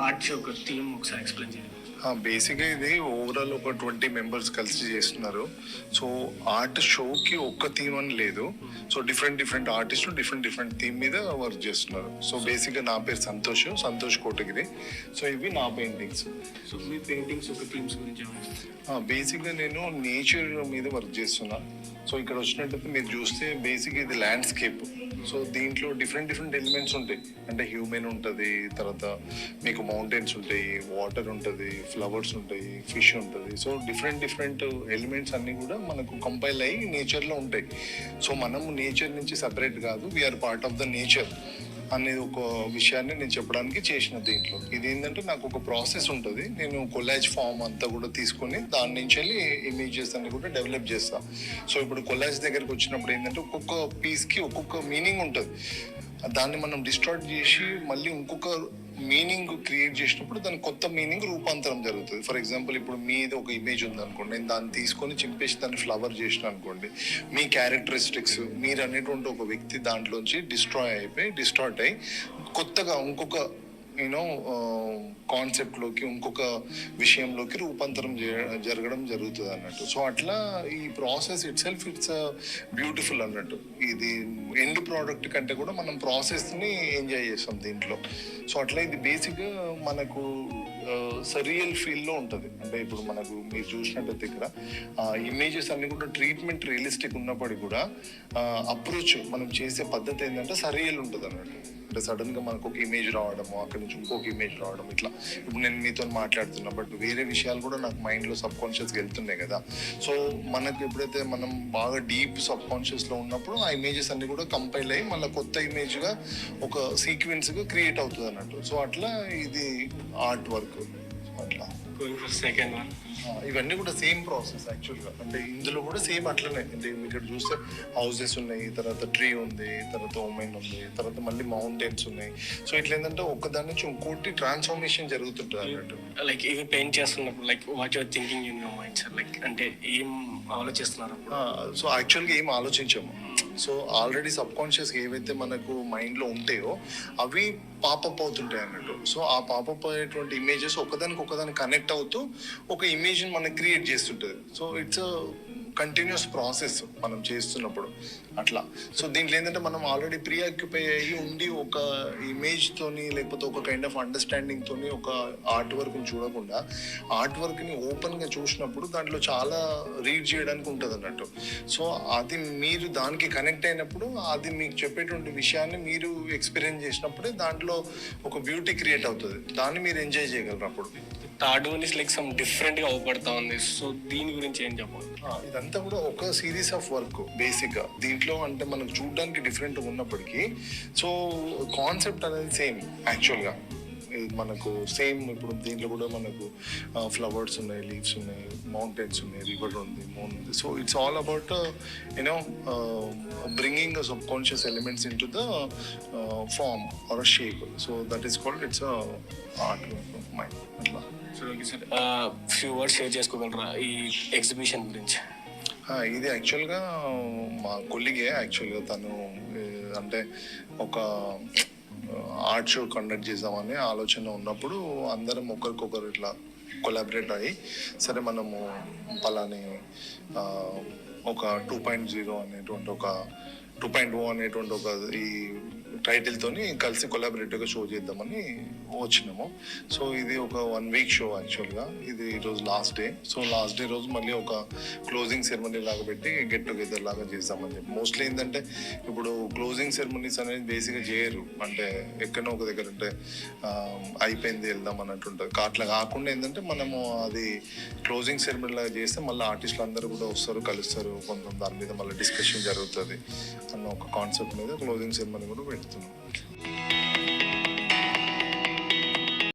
Art show ఒక theme ఒకసారి explain చేయండి. బేసిక్గా ఇది ఓవరాల్ ఒక 20 మెంబర్స్ కలిసి చేస్తున్నారు. సో ఆర్ట్ షోకి ఒక్క థీమ్ అని లేదు. సో డిఫరెంట్ ఆర్టిస్టులు డిఫరెంట్ థీమ్ మీద వర్క్ చేస్తున్నారు. సో బేసిక్గా నా పేరు సంతోష్ కోటగిరి. సో ఇవి నా పెయింటింగ్స్. సో మీ పెయింటింగ్స్ ఒక థీమ్స్ గురించి బేసిక్గా నేను నేచర్ మీద వర్క్ చేస్తున్నా. సో ఇక్కడ వచ్చినట్టయితే మీరు చూస్తే బేసిక్గా ఇది ల్యాండ్స్కేప్. సో దీంట్లో డిఫరెంట్ ఎలిమెంట్స్ ఉంటాయి. అంటే హ్యూమన్ ఉంటుంది, తర్వాత మీకు మౌంటైన్స్ ఉంటాయి, వాటర్ ఉంటుంది, ఫ్లవర్స్ ఉంటాయి, ఫిష్ ఉంటుంది. సో డిఫరెంట్ ఎలిమెంట్స్ అన్నీ కూడా మనకు కంపైల్ అయ్యి నేచర్లో ఉంటాయి. సో మనం నేచర్ నుంచి సపరేట్ కాదు, we are part of the nature అనేది ఒక విషయాన్ని నేను చెప్పడానికి చేసిన దీంట్లో. ఇది ఏంటంటే నాకు ఒక ప్రాసెస్ ఉంటుంది. నేను కొలాజ్ ఫామ్ అంతా కూడా తీసుకొని దాని నుంచి వెళ్ళి ఇమేజెస్ అన్ని కూడా డెవలప్ చేస్తాను. సో ఇప్పుడు కొలాజ్ దగ్గరకు వచ్చినప్పుడు ఏంటంటే ఒక్కొక్క పీస్కి ఒక్కొక్క మీనింగ్ ఉంటుంది. దాన్ని మనం డిస్టార్ట్ చేసి మళ్ళీ ఇంకొక మీనింగ్ క్రియేట్ చేసినప్పుడు దానికి కొత్త మీనింగ్ రూపాంతరం జరుగుతుంది. ఫర్ ఎగ్జాంపుల్ ఇప్పుడు మీది ఒక ఇమేజ్ ఉంది అనుకోండి, నేను దాన్ని తీసుకొని చింపేసి దాన్ని ఫ్లవర్ చేసిన అనుకోండి, మీ క్యారెక్టరిస్టిక్స్ మీరు అనేటువంటి ఒక వ్యక్తి దాంట్లోంచి డిస్టార్ట్ అయ్యి కొత్తగా ఇంకొక కాన్సెప్ట్లోకి ఇంకొక విషయంలోకి రూపాంతరం జరగడం జరుగుతుంది అన్నట్టు. సో అట్లా ఈ ప్రాసెస్ ఇట్స్ బ్యూటిఫుల్ అన్నట్టు. ఇది ఎండ్ ప్రోడక్ట్ కంటే కూడా మనం ప్రాసెస్ని ఎంజాయ్ చేస్తాం దీంట్లో. సో అట్లా ఇది బేసిక్గా మనకు సరియల్ ఫీల్లో ఉంటుంది. అంటే ఇప్పుడు మనకు మీరు చూసినట్టయితే ఇక్కడ ఇమేజెస్ అన్ని కూడా ట్రీట్మెంట్ రియలిస్టిక్ ఉన్నప్పటికీ కూడా అప్రోచ్ మనం చేసే పద్ధతి ఏంటంటే సరియల్ ఉంటుంది అన్నట్టు. అంటే సడన్గా మనకు ఒక ఇమేజ్ రావడము, అక్కడి నుంచి ఇంకొక ఇమేజ్ రావడం, ఇట్లా ఇప్పుడు నేను మీతో మాట్లాడుతున్నా బట్ వేరే విషయాలు కూడా నాకు మైండ్లో సబ్ కాన్షియస్గా వెళ్తున్నాయి కదా. సో మనకు ఎప్పుడైతే మనం బాగా డీప్ సబ్ కాన్షియస్లో ఉన్నప్పుడు ఆ ఇమేజెస్ అన్ని కూడా కంపైల్ అయ్యి మళ్ళీ కొత్త ఇమేజ్గా ఒక సీక్వెన్స్గా క్రియేట్ అవుతుంది అన్నట్టు. సో అట్లా ఇది ఆర్ట్ వర్క్ అట్లా. సెకండ్ వన్ ఇవన్నీ కూడా సేమ్ ప్రాసెస్ యాక్చువల్గా. అంటే ఇందులో కూడా సేమ్ అట్లనే. అంటే ఇక్కడ చూస్తే హౌసెస్ ఉన్నాయి, తర్వాత ట్రీ ఉంది, తర్వాత ఉమెన్ ఉంది, తర్వాత మళ్ళీ మౌంటైన్స్ ఉన్నాయి. సో ఇట్లా ఏంటంటే ఒకదాని నుంచి ఇంకోటి ట్రాన్స్ఫర్మేషన్ జరుగుతుంటుంది అన్నట్టు. లైక్ ఇవి పెయింట్ చేస్తున్నప్పుడు like what your thinking in your mind sir? Like అంటే ఏం ఆలోచిస్తున్నారు? సో యాక్చువల్గా ఏం ఆలోచించాము. సో ఆల్రెడీ సబ్ కాన్షియస్గా ఏవైతే మనకు మైండ్లో ఉంటాయో అవి పాపప్ అవుతుంటాయి అన్నట్టు. సో ఆ పాపప్ అయ్యేటువంటి ఇమేజెస్ ఒకదానికి కనెక్ట్ అవుతూ ఒక ఇమేజ్ని మనకి క్రియేట్ చేస్తుంటుంది. సో ఇట్స్ కంటిన్యూస్ ప్రాసెస్ మనం చేస్తున్నప్పుడు అట్లా. సో దీంట్లో ఏంటంటే మనం ఆల్రెడీ ప్రీఆక్యుపై అయ్యి ఉండి ఒక ఇమేజ్తోని లేకపోతే ఒక కైండ్ ఆఫ్ అండర్స్టాండింగ్తోని ఒక ఆర్ట్ వర్క్ని చూడకుండా ఆర్ట్ వర్క్ని ఓపెన్గా చూసినప్పుడు దాంట్లో చాలా రీడ్ చేయడానికి ఉంటుంది అన్నట్టు. సో అది మీరు దానికి కనెక్ట్ అయినప్పుడు అది మీకు చెప్పేటువంటి విషయాన్ని మీరు ఎక్స్పీరియన్స్ చేసినప్పుడే దాంట్లో ఒక బ్యూటీ క్రియేట్ అవుతుంది. దాన్ని మీరు ఎంజాయ్ చేయగలరు అప్పుడు. Third one is like some డిఫరెంట్గా అవుపడతా ఉంది. సో దీని గురించి ఏం చెప్పాలి? ఇదంతా కూడా ఒక సిరీస్ ఆఫ్ వర్క్ బేసిక్గా. దీంట్లో అంటే మనకు చూడడానికి డిఫరెంట్ ఉన్నప్పటికీ సో కాన్సెప్ట్ అనేది సేమ్ యాక్చువల్గా. మనకు సేమ్ ఇప్పుడు దీంట్లో కూడా మనకు ఫ్లవర్స్ ఉన్నాయి, లీవ్స్ ఉన్నాయి, మౌంటైన్స్ ఉన్నాయి, రివర్ ఉంది, మూన్ ఉంది. So it's all about bringing subconscious elements into the form or a shape. So that is called it's art mind అట్లా. So okay sir, few words share చేసుకోగలరా ఈ exhibition గురించి? ఇది యాక్చువల్గా మా కొలిగే యాక్చువల్గా తను అంటే ఒక ఆర్ట్ షో కండక్ట్ చేద్దామని ఆలోచన ఉన్నప్పుడు అందరం ఒకరికొకరు ఇట్లా కొలాబరేట్ అయ్యి సరే మనము పలాని ఒక 2.0 అనేటువంటి ఒక 2.0 అనేటువంటి ఒక ఈ టైటిల్తోని కలిసి కొలాబరేటివ్గా షో చేద్దామని వచ్చినాము. సో ఇది ఒక 1 వీక్ షో యాక్చువల్గా. ఇది ఈరోజు last day. So last day రోజు మళ్ళీ ఒక క్లోజింగ్ సెరమనీ లాగా పెట్టి గెట్ టుగెదర్ లాగా చేద్దామని చెప్పి. మోస్ట్లీ ఏంటంటే ఇప్పుడు క్లోజింగ్ సెరమనీస్ అనేది బేసిక్గా చేయరు. అంటే ఎక్కడో ఒక దగ్గర అంటే అయిపోయింది వెళ్దాం అన్నట్టు ఉంటుంది. అట్లా కాకుండా ఏంటంటే మనము అది క్లోజింగ్ సెరమనీ లాగా చేస్తే మళ్ళీ ఆర్టిస్టులు అందరూ కూడా వస్తారు, కలుస్తారు, కొంచెం దాని మీద మళ్ళీ డిస్కషన్ జరుగుతుంది అన్న ఒక కాన్సెప్ట్ మీద క్లోజింగ్ సెరమనీ కూడా పెడుతున్నాం.